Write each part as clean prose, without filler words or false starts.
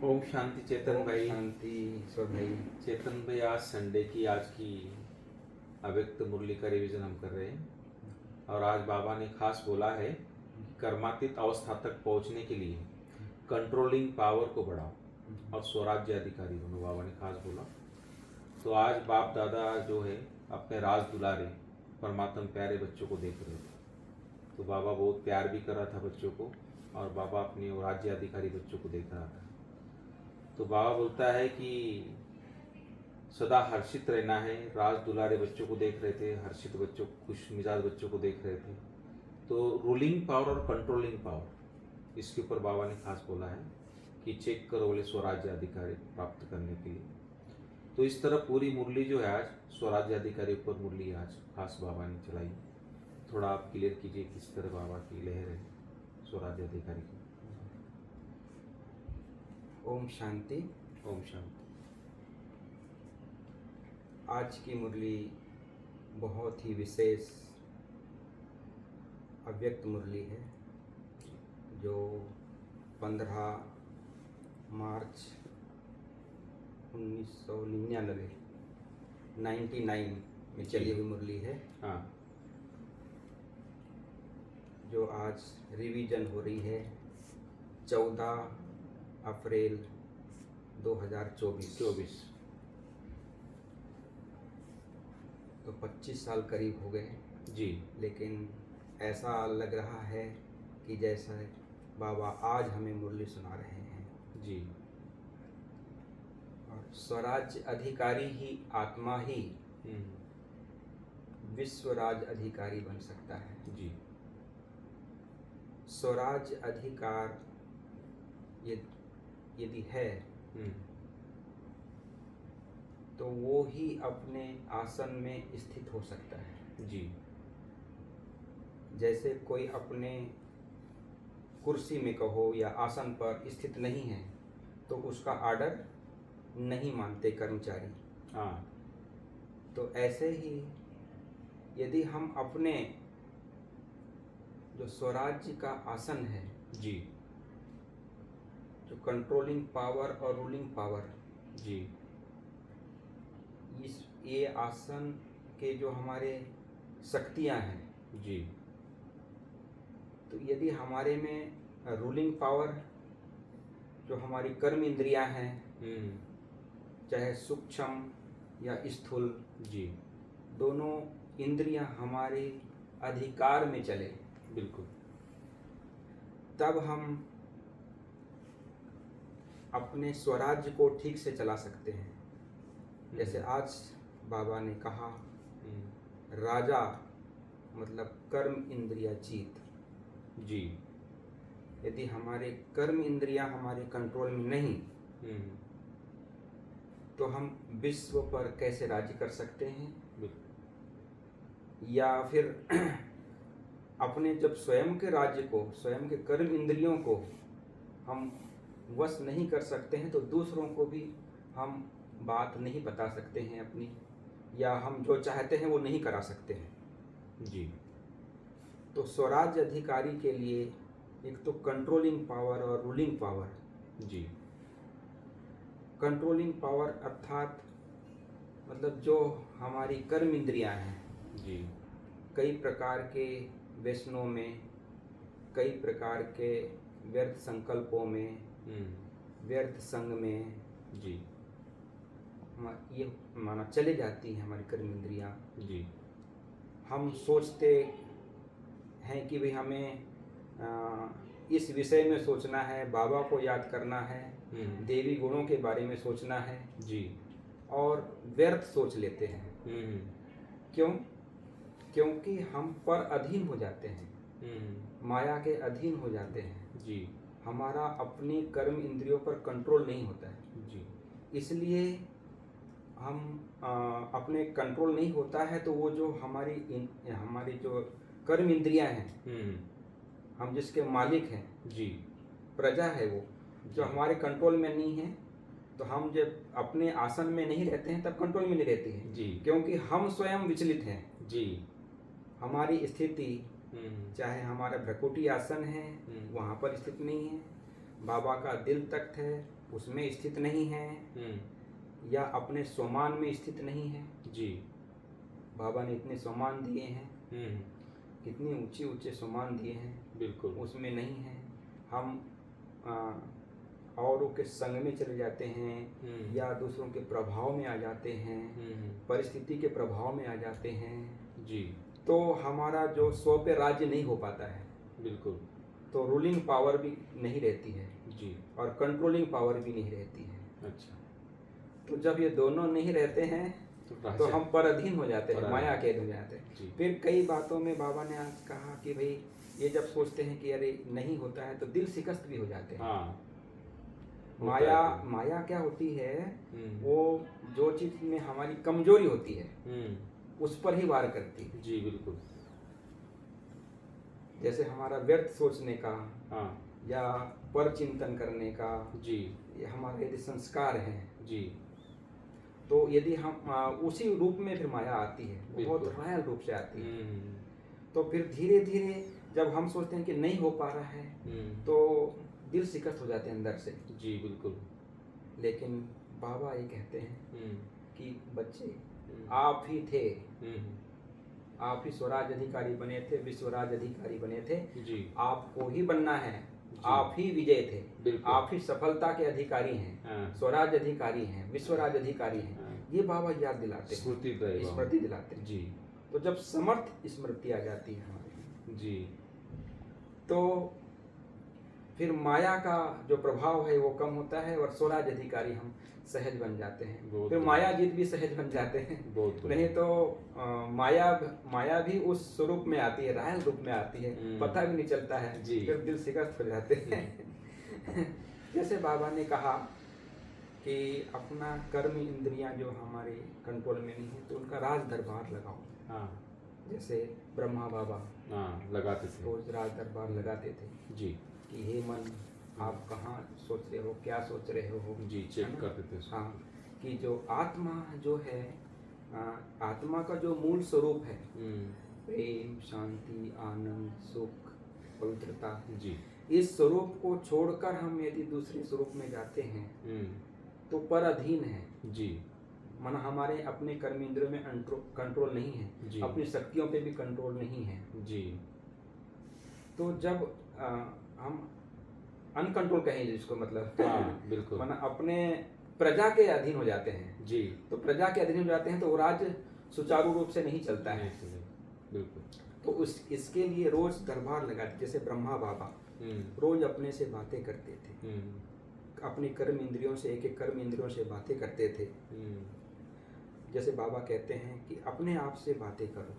ओम शांति चेतन भाई। शांति ईश्वर भाई। चेतन भाई, आज संडे की आज की अव्यक्त मुरली का रिवीजन हम कर रहे हैं और आज बाबा ने खास बोला है कि कर्मातीत अवस्था तक पहुंचने के लिए कंट्रोलिंग पावर को बढ़ाओ और स्वराज्य अधिकारी बनो, बाबा ने खास बोला। तो आज बाप दादा जो है अपने राज दुलारे परमात्मा प्यारे बच्चों को देख रहे थे, तो बाबा बहुत प्यार भी कर रहा था बच्चों को और बाबा अपने राज्य अधिकारी बच्चों को देख रहा था। तो बाबा बोलता है कि सदा हर्षित रहना है। राज दुलारे बच्चों को देख रहे थे, हर्षित बच्चों, खुश मिजाज बच्चों को देख रहे थे। तो रूलिंग पावर और कंट्रोलिंग पावर, इसके ऊपर बाबा ने खास बोला है कि चेक करो बोले स्वराज्य अधिकारी प्राप्त करने के लिए। तो इस तरह पूरी मुरली जो है आज स्वराज्य अधिकारी ऊपर मुरली आज खास बाबा ने चलाई। थोड़ा आप क्लियर कीजिए किस तरह बाबा की लहर है स्वराज्य अधिकारी की। ओम शांति। ओम शांति। आज की मुरली बहुत ही विशेष अव्यक्त मुरली है जो 15 मार्च 1999 में चली हुई मुरली है। हाँ, जो आज रिवीजन हो रही है 14 अप्रैल 2024। तो 25 साल करीब हो गए जी। लेकिन ऐसा लग रहा है कि जैसा बाबा आज हमें मुरली सुना रहे हैं जी। और स्वराज्य अधिकारी ही आत्मा ही विश्व राज अधिकारी बन सकता है। जी। स्वराज्य अधिकार यदि है तो वो ही अपने आसन में स्थित हो सकता है। जी। जैसे कोई अपने कुर्सी में कहो या आसन पर स्थित नहीं है तो उसका आर्डर नहीं मानते कर्मचारी। हाँ। तो ऐसे ही यदि हम अपने जो स्वराज्य का आसन है, जी। जो कंट्रोलिंग पावर और रूलिंग पावर, जी। ये आसन के जो हमारे शक्तियां हैं, जी। तो यदि हमारे में रूलिंग पावर जो हमारी कर्म इंद्रियां हैं, चाहे सूक्ष्म या स्थूल, जी, दोनों इंद्रियां हमारे अधिकार में चले, बिल्कुल, तब हम अपने स्वराज्य को ठीक से चला सकते हैं। जैसे आज बाबा ने कहा राजा मतलब कर्म इंद्रिया जीत। जी। यदि हमारे कर्म इंद्रियां हमारे कंट्रोल में नहीं तो हम विश्व पर कैसे राज्य कर सकते हैं। या फिर अपने जब स्वयं के राज्य को, स्वयं के कर्म इंद्रियों को हम वश नहीं कर सकते हैं तो दूसरों को भी हम बात नहीं बता सकते हैं अपनी, या हम जो चाहते हैं वो नहीं करा सकते हैं। जी। तो स्वराज्य अधिकारी के लिए एक तो कंट्रोलिंग पावर और रूलिंग पावर। जी। कंट्रोलिंग पावर अर्थात मतलब जो हमारी कर्म इंद्रियां हैं, जी, कई प्रकार के व्यसनों में, कई प्रकार के व्यर्थ संकल्पों में, व्यर्थ संग में, जी, ये माना चले जाती हैं हमारी कर्म इंद्रियां। जी। हम सोचते हैं कि भाई हमें इस विषय में सोचना है, बाबा को याद करना है, देवी गुणों के बारे में सोचना है, जी, और व्यर्थ सोच लेते हैं। क्यों? क्योंकि हम पर अधीन हो जाते हैं, माया के अधीन हो जाते हैं। जी। हमारा अपनी कर्म इंद्रियों पर कंट्रोल नहीं होता है। जी। इसलिए हम अपने कंट्रोल नहीं होता है तो वो जो हमारी जो कर्म इंद्रियां हैं, हम जिसके मालिक हैं, जी, प्रजा है, वो जो हमारे कंट्रोल में नहीं है, तो हम जब अपने आसन में नहीं रहते हैं तब कंट्रोल में नहीं रहती है। जी, क्योंकि हम स्वयं विचलित हैं। जी। हमारी स्थिति चाहे हमारा भ्रकुटी आसन है वहाँ पर स्थित नहीं है, बाबा का दिल तख्त है उसमें स्थित नहीं है या अपने स्वमान में स्थित नहीं है। जी। बाबा ने इतने स्वमान दिए हैं, हम्म। कितने ऊंचे ऊंचे स्वमान दिए हैं, बिल्कुल। उसमें नहीं है। हम औरों के संग में चले जाते हैं या दूसरों के प्रभाव में आ जाते हैं, परिस्थिति के प्रभाव में आ जाते हैं, जी। तो हमारा जो स्व पे राज्य नहीं हो पाता है। बिल्कुल। तो रूलिंग पावर भी नहीं रहती है जी। और कंट्रोलिंग पावर भी नहीं रहती है। अच्छा। तो जब ये दोनों नहीं रहते हैं तो हम पराधीन हो जाते हैं, माया के अधीन हो जाते हैं। फिर कई बातों में बाबा ने आज कहा कि भाई ये जब सोचते हैं कि अरे नहीं होता है तो दिल शिकस्त भी हो जाते हैं। हाँ। माया क्या होती है, वो जो चीज में हमारी कमजोरी होती है उस पर ही वार करती है। जी बिल्कुल। जैसे हमारा व्यर्थ सोचने का हाँ। या पर चिंतन करने का, जी, ये हमारे यदि संस्कार हैं जी, तो यदि हम उसी रूप में फिर माया आती है, बहुत रॉयल रूप से आती है। तो फिर धीरे धीरे जब हम सोचते हैं कि नहीं हो पा रहा है तो दिल शिकस्त हो जाते हैं अंदर से। जी बिल्कुल। लेकिन बाबा ये कहते हैं कि बच्चे आप ही थे, आप ही स्वराज अधिकारी बने थे, विश्वराज अधिकारी बने थे जी। आपको ही बनना है, आप ही विजय थे, आप ही सफलता के अधिकारी हैं, स्वराज अधिकारी हैं, विश्वराज अधिकारी हैं। ये बाबा याद दिलाते हैं, स्मृति दिलाते हैं जी। तो जब समर्थ स्मृति आ जाती है हमारी जी, तो फिर माया का जो प्रभाव है वो कम होता है और स्वराज अधिकारी हम सहज बन जाते हैं। फिर माया जीत भी सहज बन जाते हैं। नहीं तो माया भी उस स्वरूप में आती है, रायल रूप में आती है, पता भी नहीं चलता है, फिर दिल शिकस्त हो जाते हैं। जैसे बाबा ने कहा कि अपना कर्म इंद्रियां जो हमारे कंट्रोल में नहीं है तो उनका राज दरबार लगाओ। हाँ। जैसे ब्रह्मा बाबा लगाते थे, रोज राज दरबार लगाते थे जी, कि हे मन आप कहाँ सोच रहे हो, क्या सोच रहे हो जी, चेक करते थे। हाँ, कि जो आत्मा जो है, आत्मा का जो मूल स्वरूप है, प्रेम, शांति, आनंद, सुख, पवित्रता, जी, इस स्वरूप को छोड़कर हम यदि दूसरे स्वरूप में जाते हैं तो पर अधीन है। जी, मन हमारे अपने कर्म इंद्रियों में कंट्रोल नहीं है, अपनी शक्तियों पे भी कंट्रोल नहीं है। जी, तो जब हम अनकंट्रोल कहेंगे जिसको, मतलब बिल्कुल, मन अपने प्रजा के अधीन हो जाते हैं। जी, तो प्रजा के अधीन हो जाते हैं तो वो राज्य सुचारू रूप से नहीं चलता है। बिल्कुल। तो इसके लिए रोज दरबार लगाते, जैसे ब्रह्मा बाबा रोज अपने से बातें करते थे, अपनी कर्म इंद्रियों से, एक एक कर्म इंद्रियों से बातें करते थे। जैसे बाबा कहते हैं कि अपने आप से बातें करो।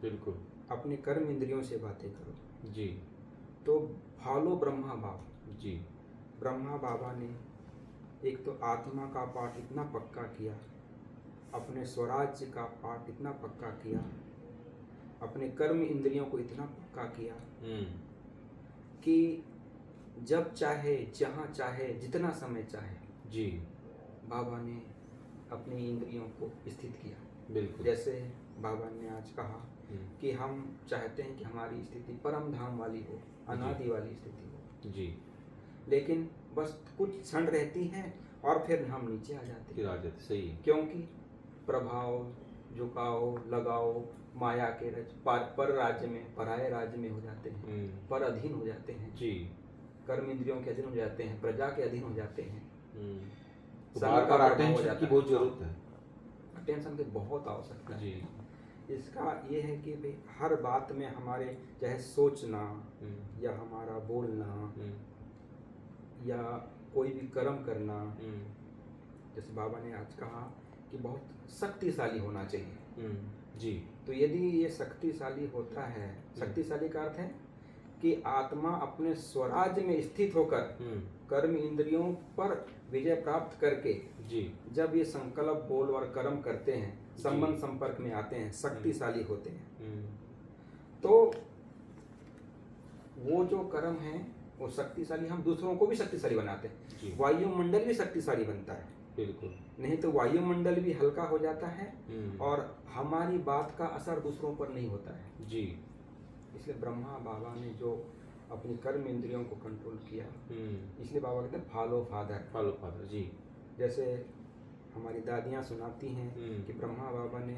बिल्कुल, अपने कर्म इंद्रियों से बातें करो। जी, तो फॉलो ब्रह्मा बाबा। जी, ब्रह्मा बाबा ने एक तो आत्मा का पाठ इतना पक्का किया, अपने स्वराज्य का पाठ इतना पक्का किया, अपने कर्म इंद्रियों को इतना पक्का किया कि जब चाहे, जहाँ चाहे, जितना समय चाहे, जी, बाबा ने अपनी इंद्रियों को स्थित किया। बिल्कुल, जैसे बाबा ने आज कहा कि हम चाहते हैं कि हमारी स्थिति परम धाम वाली हो, अनादि वाली स्थिति हो। जी, लेकिन बस कुछ क्षण रहती है और फिर हम नीचे आ जाते हैं। सही, क्योंकि प्रभाव, झुकाव, लगाओ, माया के रज पर राज्य में, पराये राज्य में हो जाते हैं, पर अधीन हो जाते हैं। जी, कर्म इंद्रियों के अधीन हो जाते हैं, प्रजा के अधीन हो जाते हैं। बार-बार अटेंशन की बहुत जरूरत है, अटेंशन की बहुत आवश्यकता है। जी, इसका ये है कि भाई हर बात में हमारे, चाहे सोचना या हमारा बोलना या कोई भी कर्म करना, जैसे बाबा ने आज कहा कि बहुत शक्तिशाली होना चाहिए। जी, तो यदि ये शक्तिशाली होता है, शक्तिशाली का अर्थ है कि आत्मा अपने स्वराज्य में स्थित होकर कर्म इंद्रियों पर विजय प्राप्त करके, जी, जब ये संकल्प, बोल और कर्म करते हैं, संबंध संपर्क में आते हैं, शक्तिशाली होते हैं, तो वो जो कर्म है वो शक्तिशाली, हम दूसरों को भी शक्तिशाली बनाते हैं। वायुमंडल भी शक्तिशाली बनता है। बिल्कुल, नहीं तो वायुमंडल भी हल्का हो जाता है और हमारी बात का असर दूसरों पर नहीं होता है। जी, इसलिए ब्रह्मा बाबा ने जो अपनी कर्म इंद्रियों को कंट्रोल किया। इसलिए बाबा कहते हैं फॉलो फादर। फॉलो फादर जी। जैसे हमारी दादियाँ सुनाती हैं कि ब्रह्मा बाबा ने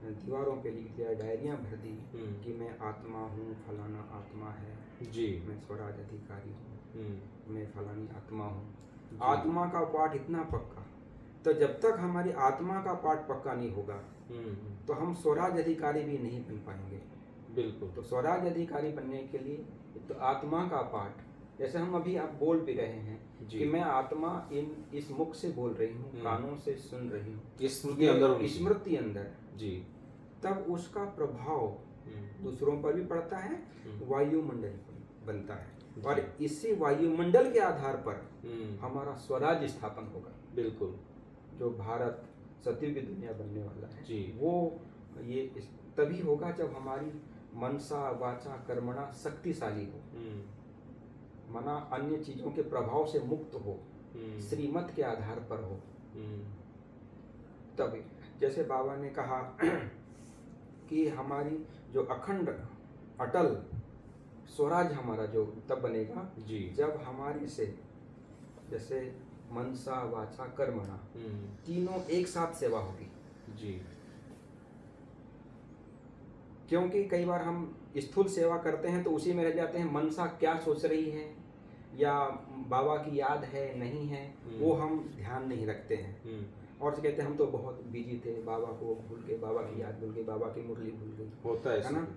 दीवारों पे लिख दिया, डायरियाँ भर दी कि मैं आत्मा हूँ, फलाना आत्मा है जी। मैं स्वराज अधिकारी हूँ, मैं फलानी आत्मा हूँ। जी। आत्मा का पाठ इतना पक्का, तो जब तक हमारी आत्मा का पाठ पक्का नहीं होगा तो हम स्वराज अधिकारी भी नहीं बन पाएंगे। बिल्कुल। तो स्वराज अधिकारी बनने के लिए तो आत्मा का पाठ, जैसे हम अभी आप बोल भी रहे हैं कि मैं आत्मा इस मुख से बोल रही हूँ, कानों से सुन रही हूँ, स्मृति अंदर होनी चाहिए। स्मृति अंदर जी। तब उसका प्रभाव दूसरों पर भी पड़ता है, वायुमंडल पर बनता है, और इसी वायुमंडल के आधार पर हमारा स्वराज स्थापन होगा। बिल्कुल। जो भारत सतयुग की दुनिया बनने वाला है जी। वो ये तभी होगा जब हमारी मनसा वाचा कर्मणा शक्तिशाली हो, मना अन्य चीजों के प्रभाव से मुक्त हो, श्रीमत के आधार पर हो। तभी जैसे बाबा ने कहा कि हमारी जो अखंड अटल स्वराज हमारा जो तब बनेगा जी। जब हमारी से जैसे मनसा वाचा कर्मणा तीनों एक साथ सेवा होगी। जी। क्योंकि कई बार हम स्थूल सेवा करते हैं तो उसी में रह जाते हैं, मनसा क्या सोच रही है या बाबा की याद है नहीं है वो हम ध्यान नहीं रखते हैं, और तो कहते हैं हम तो बहुत बिजी थे, बाबा को भूल गए, बाबा की याद भूल गई, बाबा की मुरली भूल गई, होता है ना।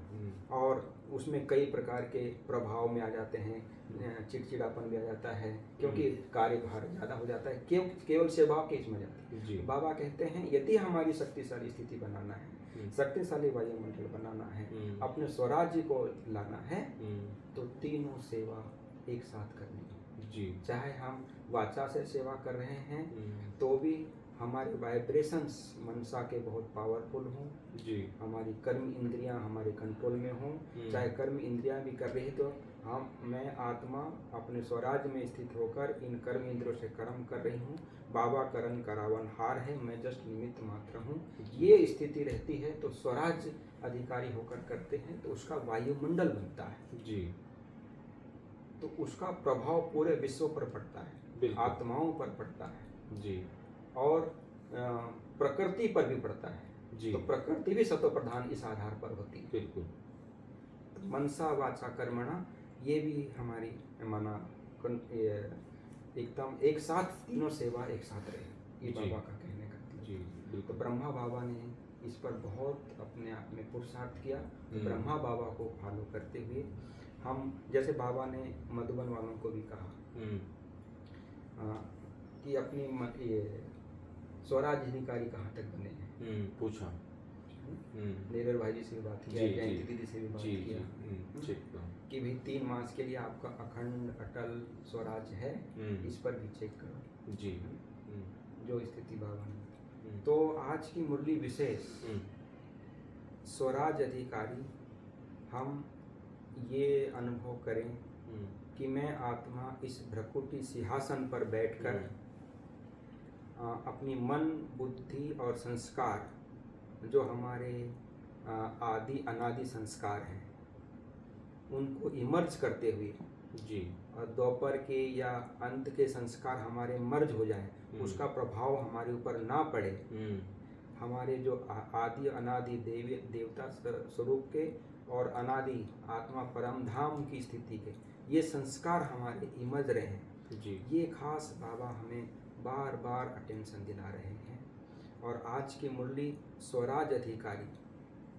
और उसमें कई प्रकार के प्रभाव में आ जाते हैं, चिड़चिड़ापन भी आ जाता है क्योंकि कार्यभार ज़्यादा हो जाता है, केवल सेवा के इसमें जाती है। बाबा कहते हैं यदि हमारी शक्तिशाली स्थिति बनाना है, शक्तिशाली वायुमंडल बनाना है, अपने स्वराज्य को लाना है, तो तीनों सेवा एक साथ करनी है। जी। चाहे हम वाचा से सेवा कर रहे हैं तो भी हमारे वाइब्रेशंस मनसा के बहुत पावरफुल हों, जी। हमारी कर्म इंद्रियां हमारे कंट्रोल में हों, चाहे कर्म इंद्रियां भी कर रही तो मैं आत्मा अपने स्वराज में स्थित होकर इन कर्म इंद्रियों से कर्म कर रही हूँ, बाबा करण करावन हार है, मैं जस्ट निमित्त मात्र हूँ, ये स्थिति रहती है तो स्वराज अधिकारी होकर करते हैं तो उसका वायुमंडल बनता है। जी। तो उसका प्रभाव पूरे विश्व पर पड़ता है, आत्माओं पर पड़ता है जी। और प्रकृति पर भी पड़ता है जी। तो प्रकृति भी सत्व प्रधान इस आधार पर होती है। बिल्कुल। तो मनसा वाचा कर्मणा ये भी हमारी माना एकदम एक साथ तीनों सेवा एक साथ रहे, ये बाबा का कहने का जी। तो ब्रह्मा बाबा ने इस पर बहुत अपने आप में पुरुषार्थ किया। ब्रह्मा बाबा को फॉलो करते हुए हम, जैसे बाबा ने मधुबन वालों को भी कहा कि अपनी ये स्वराज अधिकारी कहाँ तक बने हैं, पूछा। नीरज भाई जी से भी बात किया, जयंती दीदी से भी बात किया कि भाई 3 मास के लिए आपका अखंड अटल स्वराज है, इस पर भी चेक करो जी। जो स्थिति बाबा ने, तो आज की मुरली विशेष स्वराज अधिकारी हम ये अनुभव करें कि मैं आत्मा इस भ्रकुटी सिंहासन पर बैठकर अपनी मन बुद्धि और संस्कार जो हमारे आदि अनादि संस्कार हैं उनको इमर्ज करते हुए जी, और दोपहर के या अंत के संस्कार हमारे मर्ज हो जाए, उसका प्रभाव हमारे ऊपर ना पड़े, हमारे जो आदि अनादि देवता स्वरूप के और अनादि आत्मा परम धाम की स्थिति के ये संस्कार हमारे इमर्ज रहे जी। ये खास बाबा हमें बार बार अटेंशन दिला रहे हैं। और आज की मुरली स्वराज अधिकारी,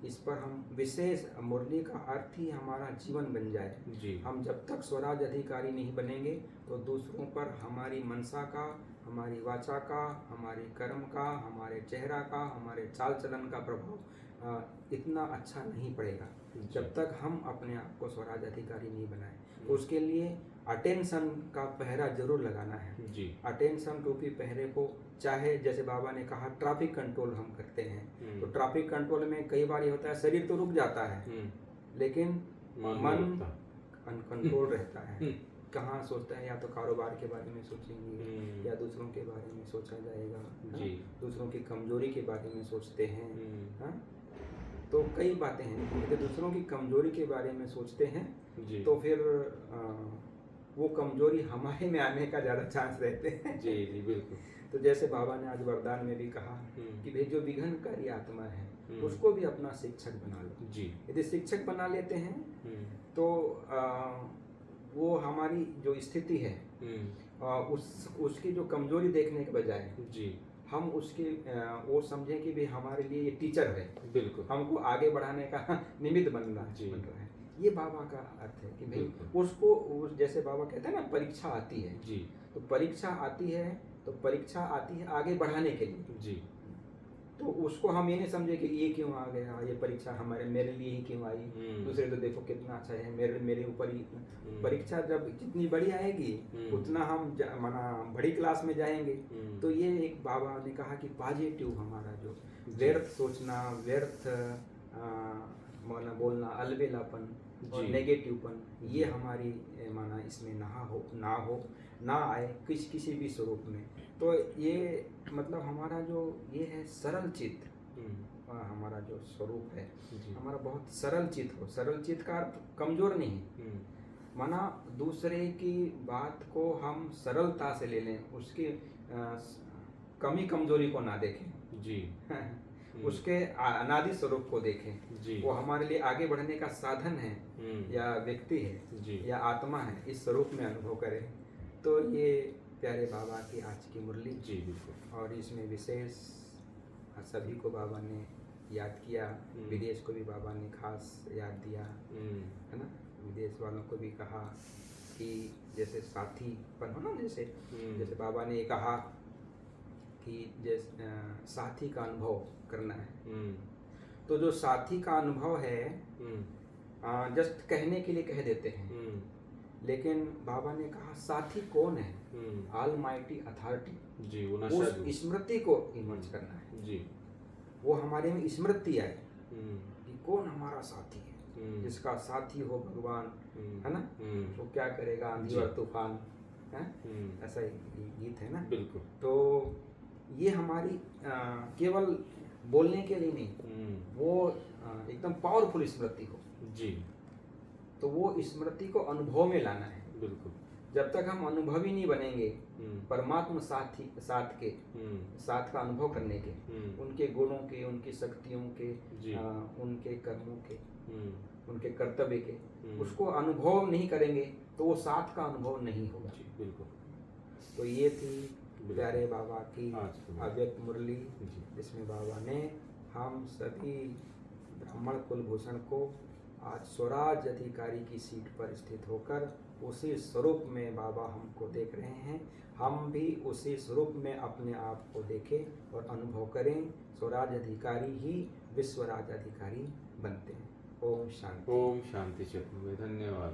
इस पर हम विशेष, मुरली का अर्थ ही हमारा जीवन बन जाए जी। हम जब तक स्वराज अधिकारी नहीं बनेंगे तो दूसरों पर हमारी मनसा का, हमारी वाचा का, हमारे कर्म का, हमारे चेहरा का, हमारे चाल चलन का प्रभाव इतना अच्छा नहीं पड़ेगा जब तक हम अपने आप को स्वराज अधिकारी नहीं बनाए। उसके लिए अटेंशन का पहरा जरूर लगाना है जी। अटेंशन रूपी पहरे को, चाहे जैसे बाबा ने कहा ट्रैफिक कंट्रोल हम करते हैं तो ट्रैफिक कंट्रोल में कई बार ये होता है शरीर तो रुक जाता है लेकिन मन अनकंट्रोल रहता है, कहाँ सोचता है, या तो कारोबार के बारे में सोचेंगे या दूसरों के बारे में सोचा जाएगा जी। दूसरों की कमजोरी के बारे में सोचते हैं तो कई बातें हैं, यदि दूसरों की कमजोरी के बारे में सोचते हैं जी तो फिर वो कमजोरी हमारे में आने का ज़्यादा चांस रहते हैं। जी जी बिल्कुल। तो जैसे बाबा ने आज वरदान में भी कहा कि भाई जो विघ्नकारी आत्मा है उसको भी अपना शिक्षक बना लो। जी यदि शिक्षक बना लेते हैं हम्म, तो वो हमारी जो स्थिति है उसकी जो कमजोरी देखने के बजाय जी हम उसके वो समझें कि भाई हमारे लिए ये टीचर है, बिल्कुल हमको आगे बढ़ाने का निमित्त बन रहा जी। है। ये बाबा का अर्थ है कि भाई बिल्कुल। उसको जैसे बाबा कहते हैं ना, परीक्षा आती है जी तो परीक्षा आती है आगे बढ़ाने के लिए। जी तो उसको हम ये नहीं समझे कि ये क्यों आ गया, ये परीक्षा मेरे लिए ही क्यों आई, दूसरे तो देखो कितना अच्छा है, मेरे ऊपर ही। परीक्षा जब जितनी बड़ी आएगी उतना हम माना बड़ी क्लास में जाएंगे। तो ये एक बाबा ने कहा कि पॉजिटिव हमारा जो व्यर्थ सोचना, व्यर्थ माना बोलना, अलबेलापन और जी। नेगेटिवपन, ये हमारी माना इसमें ना आए किसी भी स्वरूप में। तो ये मतलब हमारा जो ये है सरल चित्त, हमारा जो स्वरूप है जी। हमारा बहुत सरल चित्त हो। सरल चित्त का अर्थ कमजोर नहीं, माना दूसरे की बात को हम सरलता से ले लें, उसकी कमी कमजोरी को ना देखें जी उसके अनादि स्वरूप को देखें। जी वो हमारे लिए आगे बढ़ने का साधन है या व्यक्ति है जी या आत्मा है, इस स्वरूप में अनुभव करें। तो ये प्यारे बाबा की आज की मुरली जी बिल्कुल। और इसमें विशेष सभी को बाबा ने याद किया, विदेश को भी बाबा ने खास याद दिया, है ना। विदेश वालों को भी कहा कि जैसे साथीपन हो ना, जैसे बाबा ने ये कहा कि जैसे साथी का अनुभव करना है। तो जो साथी का अनुभव है जस्ट कहने के लिए कह देते हैं, लेकिन बाबा ने कहा साथी कौन है, ऑल माइटी अथॉरिटी जी, उस स्मृति को इमर्ज करना है जी। वो हमारे में स्मृति आए कि कौन हमारा साथी है, जिसका साथी हो भगवान, है ना। वो क्या करेगा आंधी और तूफान, है ऐसा ही गीत है ना। बिल्कुल। तो ये हमारी केवल बोलने के लिए नहीं, वो एकदम पावरफुल स्मृति हो जी। तो वो स्मृति को अनुभव में लाना है। बिल्कुल। जब तक हम अनुभवी नहीं बनेंगे परमात्मा साथ का अनुभव करने के, उनके गुणों के, उनकी शक्तियों के, उनके कर्मों के, उनके कर्तव्य के, उसको अनुभव नहीं करेंगे तो वो साथ का अनुभव नहीं होगा। बिल्कुल। तो ये थी प्यारे बाबा की अव्यक्त मुरली, जी। जिसमें बाबा ने हम सभी ब्राह्मण कुलभूषण को आज स्वराज अधिकारी की सीट पर स्थित होकर उसी स्वरूप में बाबा हमको देख रहे हैं। हम भी उसी स्वरूप में अपने आप को देखें और अनुभव करें। स्वराज अधिकारी ही विश्वराज अधिकारी बनते हैं। ओम शांति। ओम शांति। धन्यवाद।